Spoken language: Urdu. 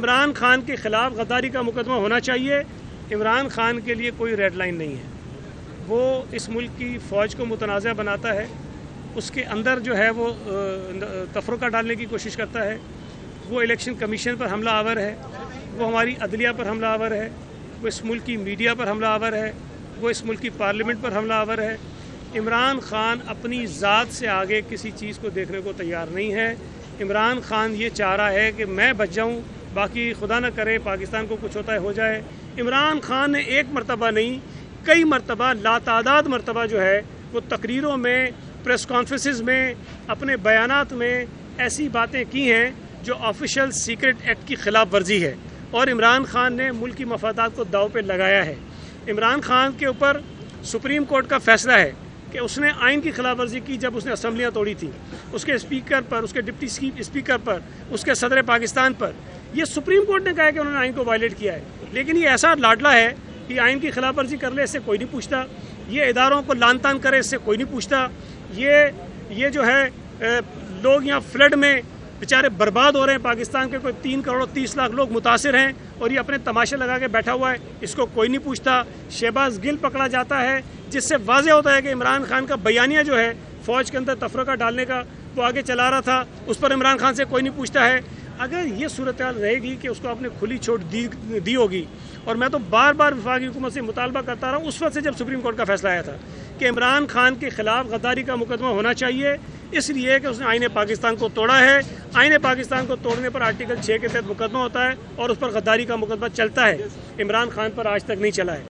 عمران خان کے خلاف غداری کا مقدمہ ہونا چاہیے۔ عمران خان کے لیے کوئی ریڈ لائن نہیں ہے، وہ اس ملک کی فوج کو متنازع بناتا ہے، اس کے اندر جو ہے وہ تفرقہ ڈالنے کی کوشش کرتا ہے، وہ الیکشن کمیشن پر حملہ آور ہے، وہ ہماری عدلیہ پر حملہ آور ہے، وہ اس ملک کی میڈیا پر حملہ آور ہے، وہ اس ملک کی پارلیمنٹ پر حملہ آور ہے۔ عمران خان اپنی ذات سے آگے کسی چیز کو دیکھنے کو تیار نہیں ہے۔ عمران خان یہ چاہ رہا ہے کہ میں بچ جاؤں، باقی خدا نہ کرے پاکستان کو کچھ ہوتا ہے ہو جائے۔ عمران خان نے ایک مرتبہ نہیں، کئی مرتبہ، لاتعداد مرتبہ جو ہے وہ تقریروں میں، پریس کانفرنسز میں، اپنے بیانات میں ایسی باتیں کی ہیں جو آفیشیل سیکرٹ ایکٹ کی خلاف ورزی ہے، اور عمران خان نے ملکی مفادات کو داؤ پہ لگایا ہے۔ عمران خان کے اوپر سپریم کورٹ کا فیصلہ ہے کہ اس نے آئین کی خلاف ورزی کی جب اس نے اسمبلیاں توڑی تھیں، اس کے اسپیکر پر، اس کے ڈپٹی اسپیکر پر، اس کے صدر پاکستان پر۔ یہ سپریم کورٹ نے کہا کہ انہوں نے آئین کو وائلیٹ کیا ہے، لیکن یہ ایسا لاڈلا ہے کہ آئین کی خلاف ورزی کر لے اس سے کوئی نہیں پوچھتا، یہ اداروں کو لان تان کرے اس سے کوئی نہیں پوچھتا، یہ جو ہے لوگ یہاں فلڈ میں بیچارے برباد ہو رہے ہیں، پاکستان کے کوئی 3 کروڑ 30 لاکھ لوگ متاثر ہیں، اور یہ اپنے تماشے لگا کے بیٹھا ہوا ہے، اس کو کوئی نہیں پوچھتا۔ شہباز گل پکڑا جاتا ہے، جس سے واضح ہوتا ہے کہ عمران خان کا بیانیہ جو ہے فوج کے اندر تفرقہ ڈالنے کا وہ آگے چلا رہا تھا، اس پر عمران خان سے کوئی نہیں پوچھتا ہے۔ اگر یہ صورتحال رہے گی کہ اس کو آپ نے کھلی چھوٹ دی ہوگی، اور میں تو بار بار وفاقی حکومت سے مطالبہ کرتا رہا ہوں اس وقت سے جب سپریم کورٹ کا فیصلہ آیا تھا کہ عمران خان کے خلاف غداری کا مقدمہ ہونا چاہیے، اس لیے کہ اس نے آئین پاکستان کو توڑا ہے۔ آئین پاکستان کو توڑنے پر آرٹیکل 6 کے تحت مقدمہ ہوتا ہے، اور اس پر غداری کا مقدمہ چلتا ہے۔ عمران خان پر آج تک نہیں چلا ہے۔